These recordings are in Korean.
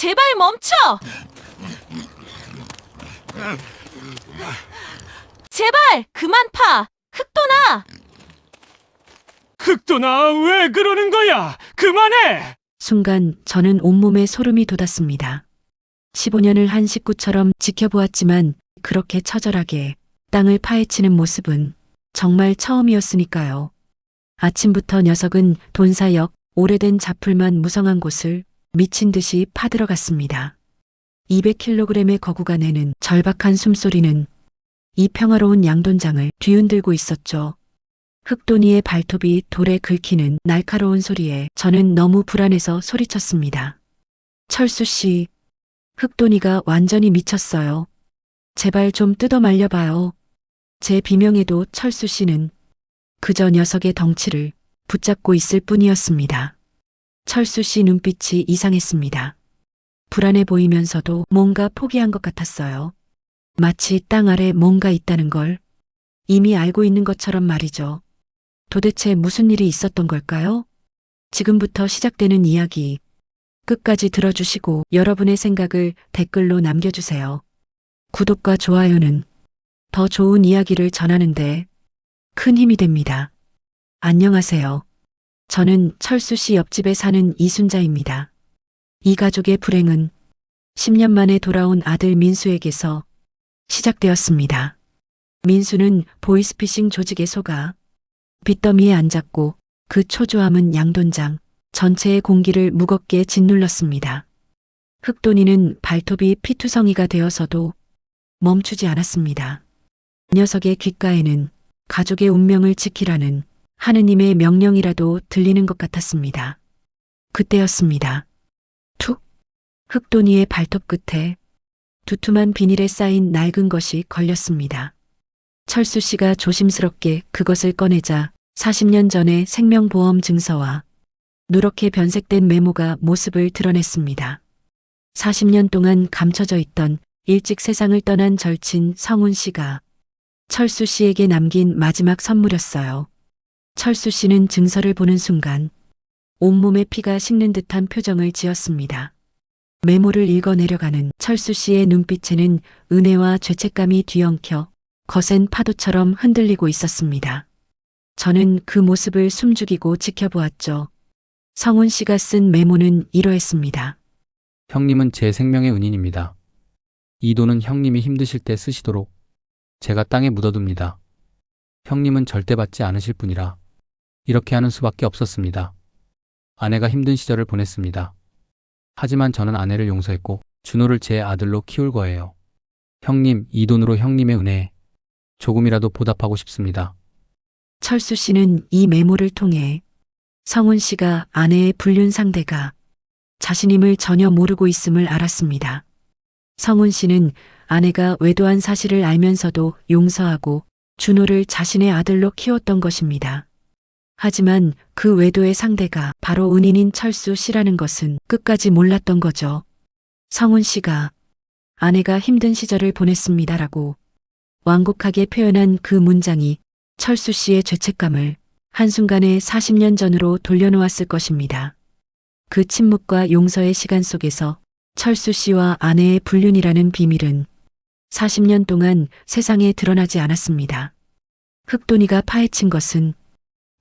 제발 멈춰! 제발 그만 파! 흑돈아! 흑돈아, 왜 그러는 거야? 그만해! 순간 저는 온몸에 소름이 돋았습니다. 15년을 한 식구처럼 지켜보았지만 그렇게 처절하게 땅을 파헤치는 모습은 정말 처음이었으니까요. 아침부터 녀석은 돈사역 오래된 자풀만 무성한 곳을 미친 듯이 파들어갔습니다. 200kg의 거구가 내는 절박한 숨소리는 이 평화로운 양돈장을 뒤흔들고 있었죠. 흑돈이의 발톱이 돌에 긁히는 날카로운 소리에 저는 너무 불안해서 소리쳤습니다. 철수 씨, 흑돈이가 완전히 미쳤어요. 제발 좀 뜯어 말려봐요. 제 비명에도 철수 씨는 그저 녀석의 덩치를 붙잡고 있을 뿐이었습니다. 철수 씨 눈빛이 이상했습니다. 불안해 보이면서도 뭔가 포기한 것 같았어요. 마치 땅 아래 뭔가 있다는 걸 이미 알고 있는 것처럼 말이죠. 도대체 무슨 일이 있었던 걸까요? 지금부터 시작되는 이야기 끝까지 들어주시고 여러분의 생각을 댓글로 남겨주세요. 구독과 좋아요는 더 좋은 이야기를 전하는데 큰 힘이 됩니다. 안녕하세요. 저는 철수 씨 옆집에 사는 이순자입니다. 이 가족의 불행은 10년 만에 돌아온 아들 민수에게서 시작되었습니다. 민수는 보이스피싱 조직에 속아 빚더미에 앉았고 그 초조함은 양돈장 전체의 공기를 무겁게 짓눌렀습니다. 흑돈이는 발톱이 피투성이가 되어서도 멈추지 않았습니다. 녀석의 귓가에는 가족의 운명을 지키라는 하느님의 명령이라도 들리는 것 같았습니다. 그때였습니다. 툭! 흑돈이의 발톱 끝에 두툼한 비닐에 쌓인 낡은 것이 걸렸습니다. 철수 씨가 조심스럽게 그것을 꺼내자 40년 전의 생명보험 증서와 누렇게 변색된 메모가 모습을 드러냈습니다. 40년 동안 감춰져 있던 일찍 세상을 떠난 절친 성훈 씨가 철수 씨에게 남긴 마지막 선물이었어요. 철수 씨는 증서를 보는 순간 온몸에 피가 식는 듯한 표정을 지었습니다. 메모를 읽어내려가는 철수 씨의 눈빛에는 은혜와 죄책감이 뒤엉켜 거센 파도처럼 흔들리고 있었습니다. 저는 그 모습을 숨죽이고 지켜보았죠. 성훈 씨가 쓴 메모는 이러했습니다. 형님은 제 생명의 은인입니다. 이 돈은 형님이 힘드실 때 쓰시도록 제가 땅에 묻어둡니다. 형님은 절대 받지 않으실 분이라 이렇게 하는 수밖에 없었습니다. 아내가 힘든 시절을 보냈습니다. 하지만 저는 아내를 용서했고 준호를 제 아들로 키울 거예요. 형님, 이 돈으로 형님의 은혜에 조금이라도 보답하고 싶습니다. 철수 씨는 이 메모를 통해 성훈 씨가 아내의 불륜 상대가 자신임을 전혀 모르고 있음을 알았습니다. 성훈 씨는 아내가 외도한 사실을 알면서도 용서하고 준호를 자신의 아들로 키웠던 것입니다. 하지만 그 외도의 상대가 바로 은인인 철수 씨라는 것은 끝까지 몰랐던 거죠. 성훈 씨가 아내가 힘든 시절을 보냈습니다라고 완곡하게 표현한 그 문장이 철수 씨의 죄책감을 한순간에 40년 전으로 돌려놓았을 것입니다. 그 침묵과 용서의 시간 속에서 철수 씨와 아내의 불륜이라는 비밀은 40년 동안 세상에 드러나지 않았습니다. 흑돈이가 파헤친 것은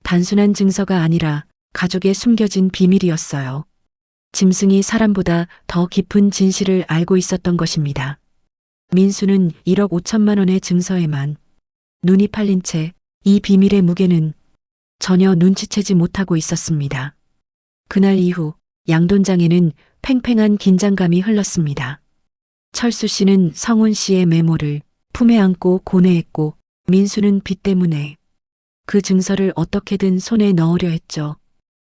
단순한 증서가 아니라 가족의 숨겨진 비밀이었어요. 짐승이 사람보다 더 깊은 진실을 알고 있었던 것입니다. 민수는 1억 5천만 원의 증서에만 눈이 팔린 채 이 비밀의 무게는 전혀 눈치채지 못하고 있었습니다. 그날 이후 양돈장에는 팽팽한 긴장감이 흘렀습니다. 철수 씨는 성훈 씨의 메모를 품에 안고 고뇌했고 민수는 빚 때문에 그 증서를 어떻게든 손에 넣으려 했죠.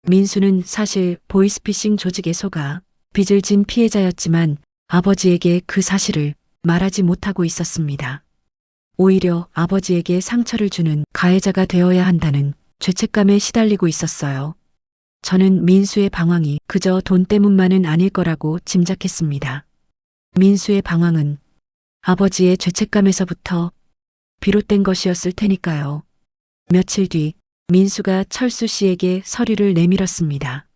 민수는 사실 보이스피싱 조직에 속아 빚을 진 피해자였지만 아버지에게 그 사실을 말하지 못하고 있었습니다. 오히려 아버지에게 상처를 주는 가해자가 되어야 한다는 죄책감에 시달리고 있었어요. 저는 민수의 방황이 그저 돈 때문만은 아닐 거라고 짐작했습니다. 민수의 방황은 아버지의 죄책감에서부터 비롯된 것이었을 테니까요. 며칠 뒤 민수가 철수 씨에게 서류를 내밀었습니다.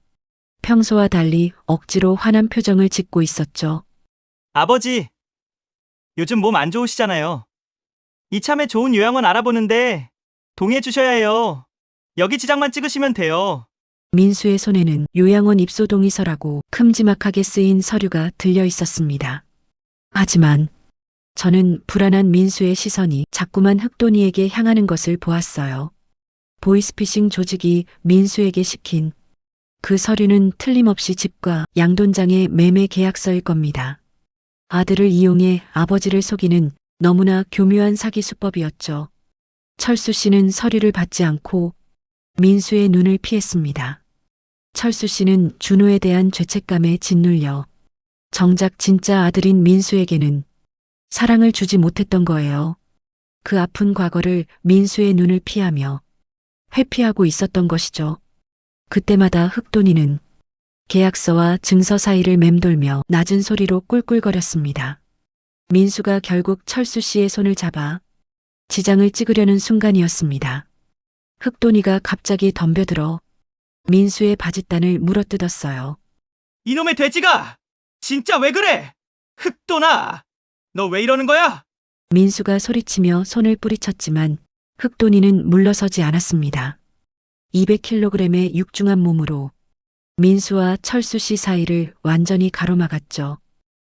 평소와 달리 억지로 화난 표정을 짓고 있었죠. 아버지, 요즘 몸 안 좋으시잖아요. 이참에 좋은 요양원 알아보는데 동의해 주셔야 해요. 여기 지장만 찍으시면 돼요. 민수의 손에는 요양원 입소 동의서라고 큼지막하게 쓰인 서류가 들려 있었습니다. 하지만 저는 불안한 민수의 시선이 자꾸만 흑돈이에게 향하는 것을 보았어요. 보이스피싱 조직이 민수에게 시킨 그 서류는 틀림없이 집과 양돈장의 매매 계약서일 겁니다. 아들을 이용해 아버지를 속이는 너무나 교묘한 사기 수법이었죠. 철수 씨는 서류를 받지 않고 민수의 눈을 피했습니다. 철수 씨는 준호에 대한 죄책감에 짓눌려 정작 진짜 아들인 민수에게는 사랑을 주지 못했던 거예요. 그 아픈 과거를 민수의 눈을 피하며 회피하고 있었던 것이죠. 그때마다 흑돈이는 계약서와 증서 사이를 맴돌며 낮은 소리로 꿀꿀거렸습니다. 민수가 결국 철수 씨의 손을 잡아 지장을 찍으려는 순간이었습니다. 흑돈이가 갑자기 덤벼들어 민수의 바짓단을 물어뜯었어요. 이놈의 돼지가! 진짜 왜 그래? 흑돈아! 너 왜 이러는 거야? 민수가 소리치며 손을 뿌리쳤지만 흑돈이는 물러서지 않았습니다. 200kg의 육중한 몸으로 민수와 철수 씨 사이를 완전히 가로막았죠.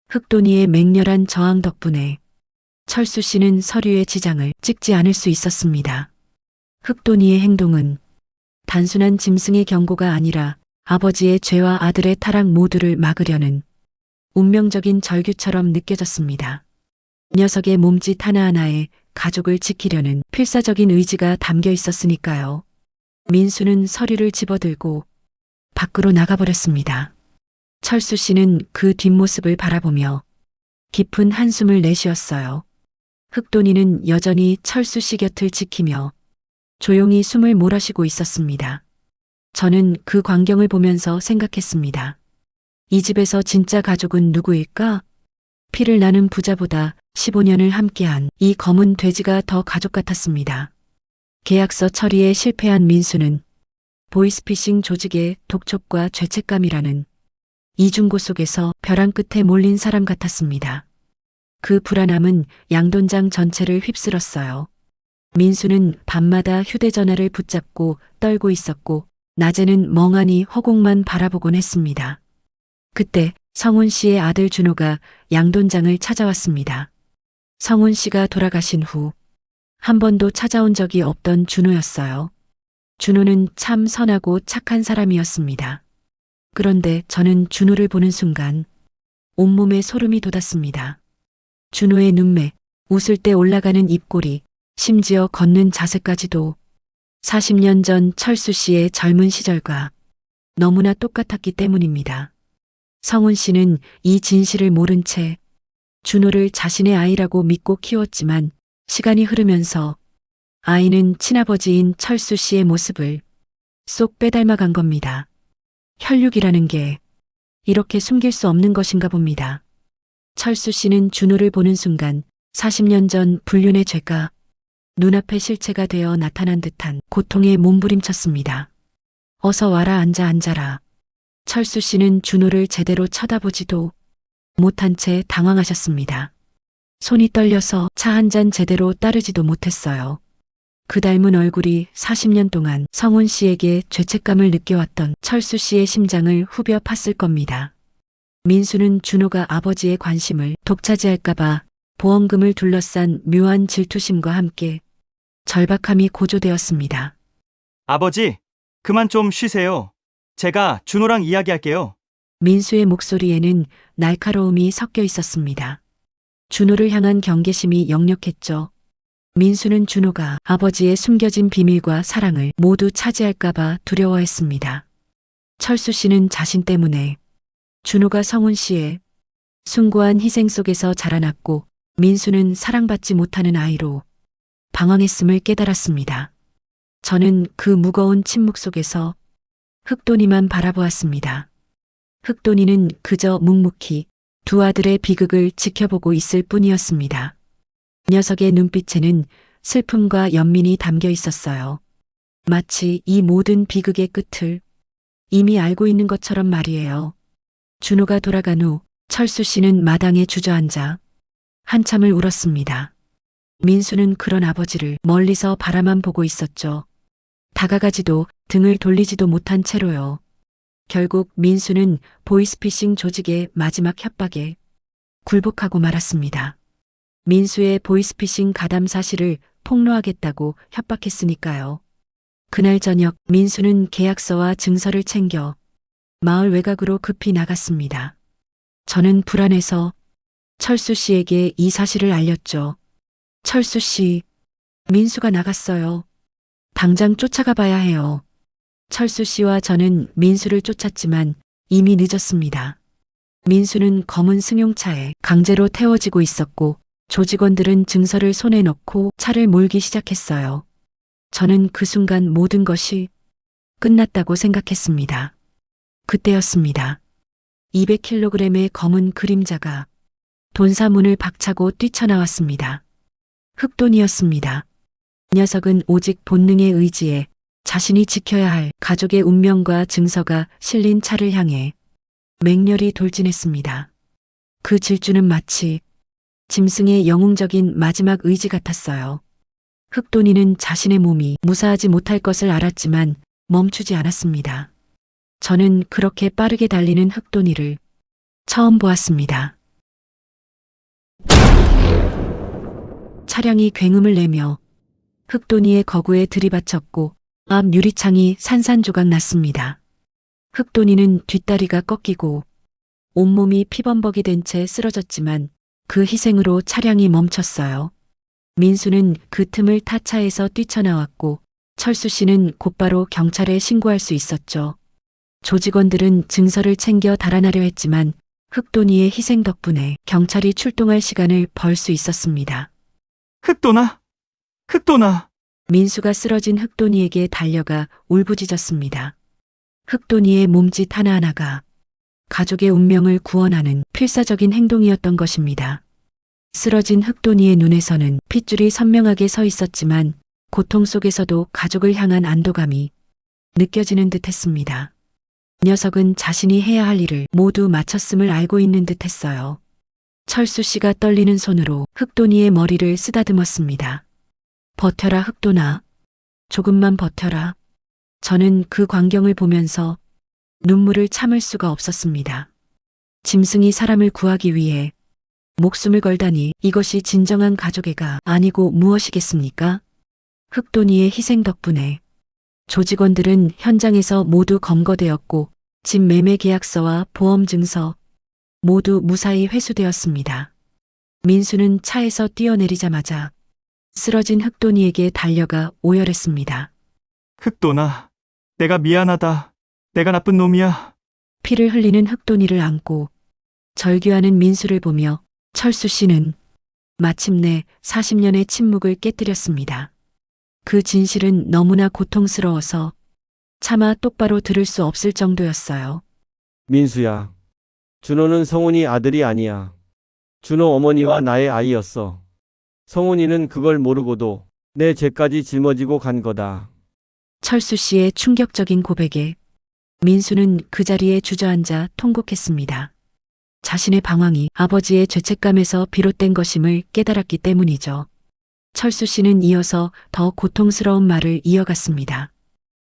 흑돈이의 맹렬한 저항 덕분에 철수 씨는 서류의 지장을 찍지 않을 수 있었습니다. 흑돈이의 행동은 단순한 짐승의 경고가 아니라 아버지의 죄와 아들의 타락 모두를 막으려는 운명적인 절규처럼 느껴졌습니다. 녀석의 몸짓 하나하나에 가족을 지키려는 필사적인 의지가 담겨 있었으니까요. 민수는 서류를 집어들고 밖으로 나가버렸습니다. 철수 씨는 그 뒷모습을 바라보며 깊은 한숨을 내쉬었어요. 흑돈이는 여전히 철수 씨 곁을 지키며 조용히 숨을 몰아쉬고 있었습니다. 저는 그 광경을 보면서 생각했습니다. 이 집에서 진짜 가족은 누구일까? 피를 나눈 부자보다 15년을 함께한 이 검은 돼지가 더 가족 같았습니다. 계약서 처리에 실패한 민수는 보이스피싱 조직의 독촉과 죄책감이라는 이중고 속에서 벼랑 끝에 몰린 사람 같았습니다. 그 불안함은 양돈장 전체를 휩쓸었어요. 민수는 밤마다 휴대전화를 붙잡고 떨고 있었고 낮에는 멍하니 허공만 바라보곤 했습니다. 그때 성훈 씨의 아들 준호가 양돈장을 찾아왔습니다. 성훈 씨가 돌아가신 후 한 번도 찾아온 적이 없던 준호였어요. 준호는 참 선하고 착한 사람이었습니다. 그런데 저는 준호를 보는 순간 온몸에 소름이 돋았습니다. 준호의 눈매, 웃을 때 올라가는 입꼬리, 심지어 걷는 자세까지도 40년 전 철수 씨의 젊은 시절과 너무나 똑같았기 때문입니다. 성훈 씨는 이 진실을 모른 채 준호를 자신의 아이라고 믿고 키웠지만 시간이 흐르면서 아이는 친아버지인 철수 씨의 모습을 쏙 빼닮아간 겁니다. 혈육이라는 게 이렇게 숨길 수 없는 것인가 봅니다. 철수 씨는 준호를 보는 순간 40년 전 불륜의 죄가 눈앞에 실체가 되어 나타난 듯한 고통에 몸부림쳤습니다. 어서 와라 앉아라. 철수 씨는 준호를 제대로 쳐다보지도 못한 채 당황하셨습니다. 손이 떨려서 차 한 잔 제대로 따르지도 못했어요. 그 닮은 얼굴이 40년 동안 성훈 씨에게 죄책감을 느껴왔던 철수 씨의 심장을 후벼 팠을 겁니다. 민수는 준호가 아버지의 관심을 독차지할까봐 보험금을 둘러싼 묘한 질투심과 함께 절박함이 고조되었습니다. 아버지, 그만 좀 쉬세요. 제가 준호랑 이야기할게요. 민수의 목소리에는 날카로움이 섞여 있었습니다. 준호를 향한 경계심이 역력했죠. 민수는 준호가 아버지의 숨겨진 비밀과 사랑을 모두 차지할까봐 두려워했습니다. 철수 씨는 자신 때문에 준호가 성훈 씨의 숭고한 희생 속에서 자라났고 민수는 사랑받지 못하는 아이로 방황했음을 깨달았습니다. 저는 그 무거운 침묵 속에서 흑돈이만 바라보았습니다. 흑돈이는 그저 묵묵히 두 아들의 비극을 지켜보고 있을 뿐이었습니다. 녀석의 눈빛에는 슬픔과 연민이 담겨 있었어요. 마치 이 모든 비극의 끝을 이미 알고 있는 것처럼 말이에요. 준호가 돌아간 후 철수 씨는 마당에 주저앉아 한참을 울었습니다. 민수는 그런 아버지를 멀리서 바라만 보고 있었죠. 다가가지도 등을 돌리지도 못한 채로요. 결국 민수는 보이스피싱 조직의 마지막 협박에 굴복하고 말았습니다. 민수의 보이스피싱 가담 사실을 폭로하겠다고 협박했으니까요. 그날 저녁 민수는 계약서와 증서를 챙겨 마을 외곽으로 급히 나갔습니다. 저는 불안해서 철수 씨에게 이 사실을 알렸죠. 철수 씨, 민수가 나갔어요. 당장 쫓아가 봐야 해요. 철수 씨와 저는 민수를 쫓았지만 이미 늦었습니다. 민수는 검은 승용차에 강제로 태워지고 있었고 조직원들은 증서를 손에 넣고 차를 몰기 시작했어요. 저는 그 순간 모든 것이 끝났다고 생각했습니다. 그때였습니다. 200kg의 검은 그림자가 돈사문을 박차고 뛰쳐나왔습니다. 흑돈이었습니다. 녀석은 오직 본능의 의지에 자신이 지켜야 할 가족의 운명과 증서가 실린 차를 향해 맹렬히 돌진했습니다. 그 질주는 마치 짐승의 영웅적인 마지막 의지 같았어요. 흑돈이는 자신의 몸이 무사하지 못할 것을 알았지만 멈추지 않았습니다. 저는 그렇게 빠르게 달리는 흑돈이를 처음 보았습니다. 차량이 굉음을 내며 흑돈이의 거구에 들이받쳤고 앞 유리창이 산산조각 났습니다. 흑돈이는 뒷다리가 꺾이고 온몸이 피범벅이 된 채 쓰러졌지만 그 희생으로 차량이 멈췄어요. 민수는 그 틈을 타 차에서 뛰쳐나왔고 철수 씨는 곧바로 경찰에 신고할 수 있었죠. 조직원들은 증서를 챙겨 달아나려 했지만 흑돈이의 희생 덕분에 경찰이 출동할 시간을 벌 수 있었습니다. 흑돈아! 흑돈아! 민수가 쓰러진 흑돈이에게 달려가 울부짖었습니다. 흑돈이의 몸짓 하나하나가 가족의 운명을 구원하는 필사적인 행동이었던 것입니다. 쓰러진 흑돈이의 눈에서는 핏줄이 선명하게 서 있었지만 고통 속에서도 가족을 향한 안도감이 느껴지는 듯했습니다. 녀석은 자신이 해야 할 일을 모두 마쳤음을 알고 있는 듯했어요. 철수 씨가 떨리는 손으로 흑돈이의 머리를 쓰다듬었습니다. 버텨라 흑돈아. 조금만 버텨라. 저는 그 광경을 보면서 눈물을 참을 수가 없었습니다. 짐승이 사람을 구하기 위해 목숨을 걸다니 이것이 진정한 가족애가 아니고 무엇이겠습니까? 흑돈이의 희생 덕분에 조직원들은 현장에서 모두 검거되었고 집 매매 계약서와 보험 증서 모두 무사히 회수되었습니다. 민수는 차에서 뛰어내리자마자 쓰러진 흑돈이에게 달려가 오열했습니다. 흑돈아, 내가 미안하다. 내가 나쁜 놈이야. 피를 흘리는 흑돈이를 안고 절규하는 민수를 보며 철수 씨는 마침내 40년의 침묵을 깨뜨렸습니다. 그 진실은 너무나 고통스러워서 차마 똑바로 들을 수 없을 정도였어요. 민수야. 준호는 성훈이 아들이 아니야. 준호 어머니와 나의 아이였어. 성훈이는 그걸 모르고도 내 죄까지 짊어지고 간 거다. 철수 씨의 충격적인 고백에 민수는 그 자리에 주저앉아 통곡했습니다. 자신의 방황이 아버지의 죄책감에서 비롯된 것임을 깨달았기 때문이죠. 철수 씨는 이어서 더 고통스러운 말을 이어갔습니다.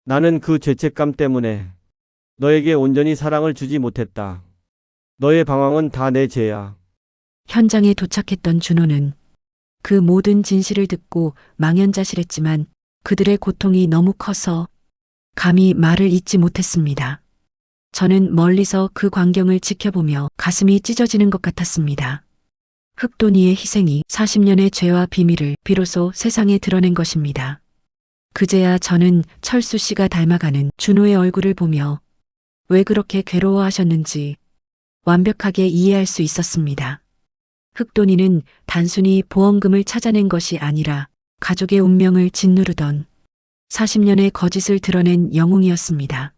나는 그 죄책감 때문에 너에게 온전히 사랑을 주지 못했다. 너의 방황은 다 내 죄야. 현장에 도착했던 준호는 그 모든 진실을 듣고 망연자실했지만 그들의 고통이 너무 커서 감히 말을 잇지 못했습니다. 저는 멀리서 그 광경을 지켜보며 가슴이 찢어지는 것 같았습니다. 흑돈이의 희생이 40년의 죄와 비밀을 비로소 세상에 드러낸 것입니다. 그제야 저는 철수 씨가 닮아가는 준호의 얼굴을 보며 왜 그렇게 괴로워하셨는지 완벽하게 이해할 수 있었습니다. 흑돈이는 단순히 보험금을 찾아낸 것이 아니라 가족의 운명을 짓누르던 40년의 거짓을 드러낸 영웅이었습니다.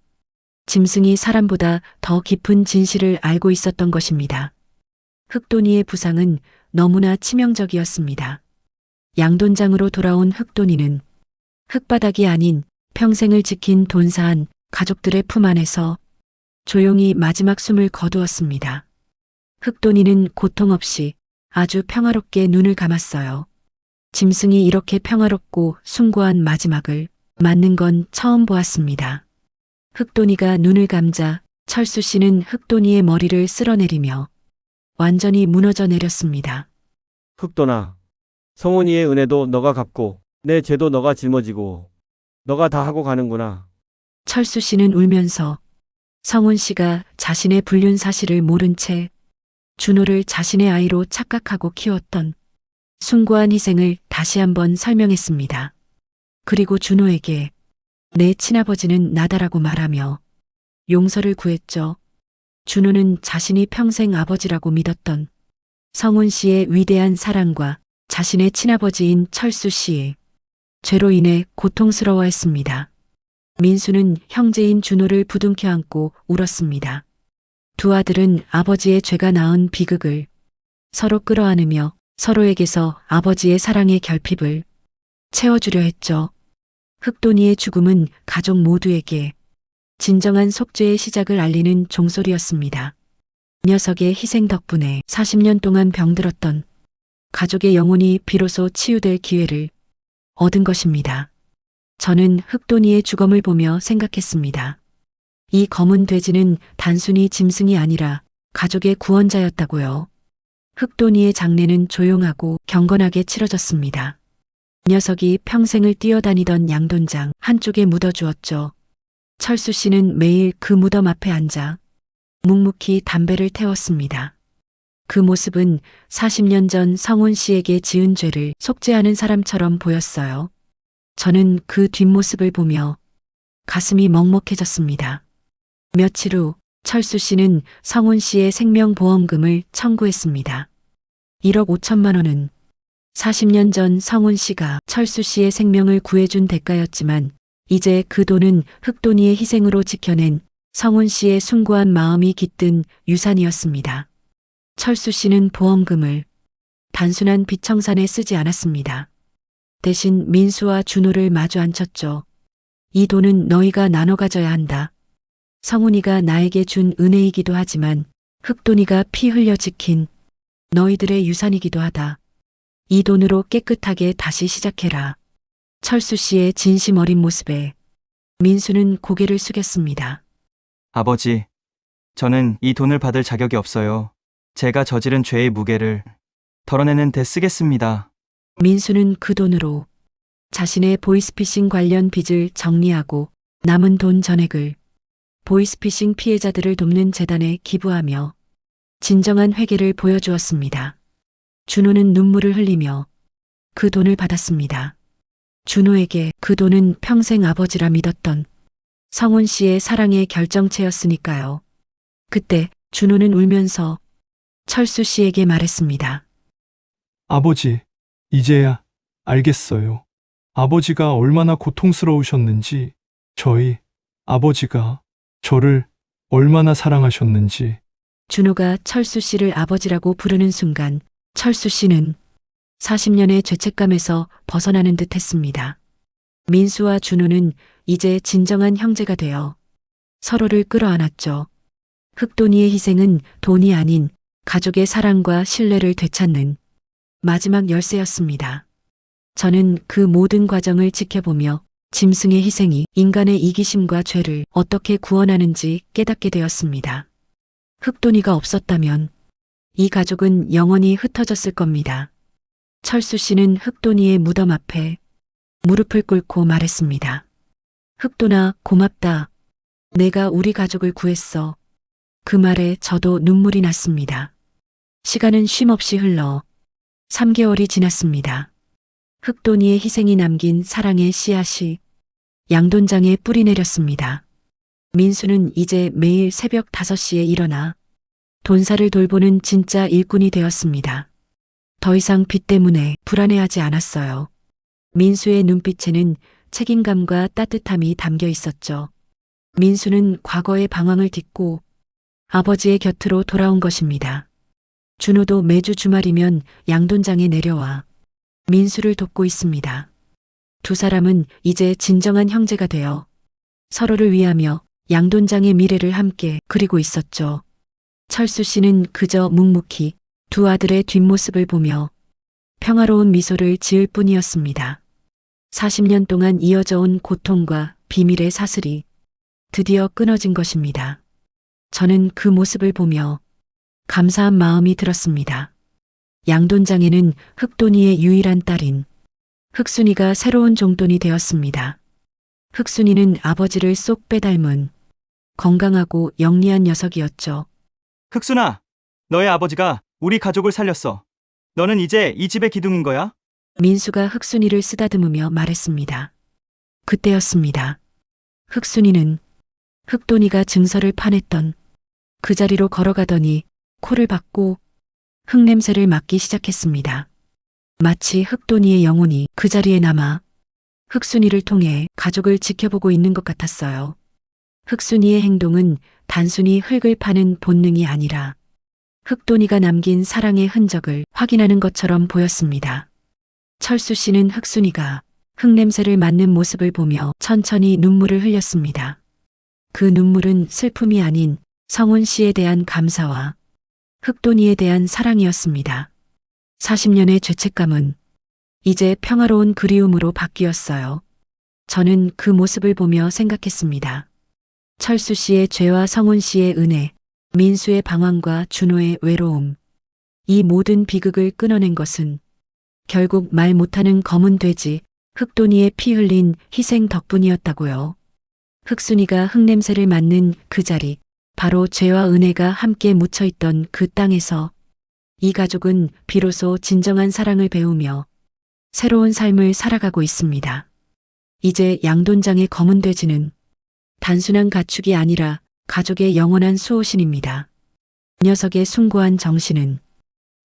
짐승이 사람보다 더 깊은 진실을 알고 있었던 것입니다. 흑돈이의 부상은 너무나 치명적이었습니다. 양돈장으로 돌아온 흑돈이는 흙바닥이 아닌 평생을 지킨 돈사한 가족들의 품 안에서 조용히 마지막 숨을 거두었습니다. 흑돈이는 고통 없이 아주 평화롭게 눈을 감았어요. 짐승이 이렇게 평화롭고 숭고한 마지막을 맞는 건 처음 보았습니다. 흑돈이가 눈을 감자 철수 씨는 흑돈이의 머리를 쓸어내리며 완전히 무너져 내렸습니다. 흑돈아, 성훈이의 은혜도 너가 갚고 내 죄도 너가 짊어지고 너가 다 하고 가는구나. 철수 씨는 울면서 성훈 씨가 자신의 불륜 사실을 모른 채 준호를 자신의 아이로 착각하고 키웠던 숭고한 희생을 다시 한번 설명했습니다. 그리고 준호에게 내 친아버지는 나다라고 말하며 용서를 구했죠. 준호는 자신이 평생 아버지라고 믿었던 성훈 씨의 위대한 사랑과 자신의 친아버지인 철수 씨의 죄로 인해 고통스러워했습니다. 민수는 형제인 준호를 부둥켜 안고 울었습니다. 두 아들은 아버지의 죄가 낳은 비극을 서로 끌어안으며 서로에게서 아버지의 사랑의 결핍을 채워주려 했죠. 흑돈이의 죽음은 가족 모두에게 진정한 속죄의 시작을 알리는 종소리였습니다. 녀석의 희생 덕분에 40년 동안 병들었던 가족의 영혼이 비로소 치유될 기회를 얻은 것입니다. 저는 흑돈이의 죽음을 보며 생각했습니다. 이 검은 돼지는 단순히 짐승이 아니라 가족의 구원자였다고요. 흑돈이의 장례는 조용하고 경건하게 치러졌습니다. 녀석이 평생을 뛰어다니던 양돈장 한쪽에 묻어주었죠. 철수 씨는 매일 그 무덤 앞에 앉아 묵묵히 담배를 태웠습니다. 그 모습은 40년 전 성훈 씨에게 지은 죄를 속죄하는 사람처럼 보였어요. 저는 그 뒷모습을 보며 가슴이 먹먹해졌습니다. 며칠 후 철수 씨는 성훈 씨의 생명보험금을 청구했습니다. 1억 5천만 원은 40년 전 성훈 씨가 철수 씨의 생명을 구해준 대가였지만 이제 그 돈은 흑돈이의 희생으로 지켜낸 성훈 씨의 숭고한 마음이 깃든 유산이었습니다. 철수 씨는 보험금을 단순한 빚청산에 쓰지 않았습니다. 대신 민수와 준호를 마주 앉혔죠. 이 돈은 너희가 나눠 가져야 한다. 성훈이가 나에게 준 은혜이기도 하지만 흑돈이가 피 흘려 지킨 너희들의 유산이기도 하다. 이 돈으로 깨끗하게 다시 시작해라. 철수 씨의 진심 어린 모습에 민수는 고개를 숙였습니다. 아버지, 저는 이 돈을 받을 자격이 없어요. 제가 저지른 죄의 무게를 덜어내는 데 쓰겠습니다. 민수는 그 돈으로 자신의 보이스피싱 관련 빚을 정리하고 남은 돈 전액을 보이스피싱 피해자들을 돕는 재단에 기부하며 진정한 회개를 보여주었습니다. 준호는 눈물을 흘리며 그 돈을 받았습니다. 준호에게 그 돈은 평생 아버지라 믿었던 성훈 씨의 사랑의 결정체였으니까요. 그때 준호는 울면서 철수 씨에게 말했습니다. 아버지, 이제야 알겠어요. 아버지가 얼마나 고통스러우셨는지, 저희 아버지가 저를 얼마나 사랑하셨는지. 준호가 철수 씨를 아버지라고 부르는 순간 철수 씨는 40년의 죄책감에서 벗어나는 듯 했습니다. 민수와 준호는 이제 진정한 형제가 되어 서로를 끌어안았죠. 흑돈이의 희생은 돈이 아닌 가족의 사랑과 신뢰를 되찾는 마지막 열쇠였습니다. 저는 그 모든 과정을 지켜보며 짐승의 희생이 인간의 이기심과 죄를 어떻게 구원하는지 깨닫게 되었습니다. 흑돈이가 없었다면 이 가족은 영원히 흩어졌을 겁니다. 철수 씨는 흑돈이의 무덤 앞에 무릎을 꿇고 말했습니다. 흑돈아, 고맙다. 내가 우리 가족을 구했어. 그 말에 저도 눈물이 났습니다. 시간은 쉼없이 흘러 3개월이 지났습니다. 흑돈이의 희생이 남긴 사랑의 씨앗이 양돈장에 뿌리 내렸습니다. 민수는 이제 매일 새벽 5시에 일어나 돈사를 돌보는 진짜 일꾼이 되었습니다. 더 이상 빚 때문에 불안해하지 않았어요. 민수의 눈빛에는 책임감과 따뜻함이 담겨 있었죠. 민수는 과거의 방황을 딛고 아버지의 곁으로 돌아온 것입니다. 준호도 매주 주말이면 양돈장에 내려와 민수를 돕고 있습니다. 두 사람은 이제 진정한 형제가 되어 서로를 위하며 양돈장의 미래를 함께 그리고 있었죠. 철수 씨는 그저 묵묵히 두 아들의 뒷모습을 보며 평화로운 미소를 지을 뿐이었습니다. 40년 동안 이어져 온 고통과 비밀의 사슬이 드디어 끊어진 것입니다. 저는 그 모습을 보며 감사한 마음이 들었습니다. 양돈장에는 흑돈이의 유일한 딸인 흑순이가 새로운 종돈이 되었습니다. 흑순이는 아버지를 쏙 빼닮은 건강하고 영리한 녀석이었죠. 흑순아, 너의 아버지가 우리 가족을 살렸어. 너는 이제 이 집의 기둥인 거야? 민수가 흑순이를 쓰다듬으며 말했습니다. 그때였습니다. 흑순이는 흑돈이가 증서를 파냈던 그 자리로 걸어가더니 코를 박고 흙냄새를 맡기 시작했습니다. 마치 흑돈이의 영혼이 그 자리에 남아 흑순이를 통해 가족을 지켜보고 있는 것 같았어요. 흑순이의 행동은 단순히 흙을 파는 본능이 아니라 흑돈이가 남긴 사랑의 흔적을 확인하는 것처럼 보였습니다. 철수 씨는 흑순이가 흙냄새를 맡는 모습을 보며 천천히 눈물을 흘렸습니다. 그 눈물은 슬픔이 아닌 성훈 씨에 대한 감사와 흑돈이에 대한 사랑이었습니다. 40년의 죄책감은 이제 평화로운 그리움으로 바뀌었어요. 저는 그 모습을 보며 생각했습니다. 철수 씨의 죄와 성훈 씨의 은혜, 민수의 방황과 준호의 외로움. 이 모든 비극을 끊어낸 것은 결국 말 못하는 검은 돼지, 흑돈이의 피 흘린 희생 덕분이었다고요. 흑순이가 흙냄새를 맡는 그 자리, 바로 죄와 은혜가 함께 묻혀있던 그 땅에서 이 가족은 비로소 진정한 사랑을 배우며 새로운 삶을 살아가고 있습니다. 이제 양돈장의 검은 돼지는 단순한 가축이 아니라 가족의 영원한 수호신입니다. 녀석의 숭고한 정신은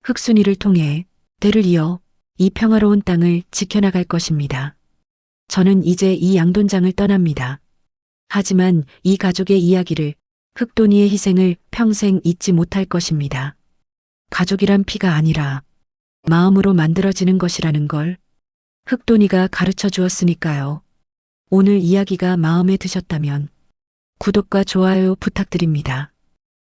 흑순이를 통해 때를 이어 이 평화로운 땅을 지켜나갈 것입니다. 저는 이제 이 양돈장을 떠납니다. 하지만 이 가족의 이야기를, 흑돈이의 희생을 평생 잊지 못할 것입니다. 가족이란 피가 아니라 마음으로 만들어지는 것이라는 걸 흑돈이가 가르쳐 주었으니까요. 오늘 이야기가 마음에 드셨다면 구독과 좋아요 부탁드립니다.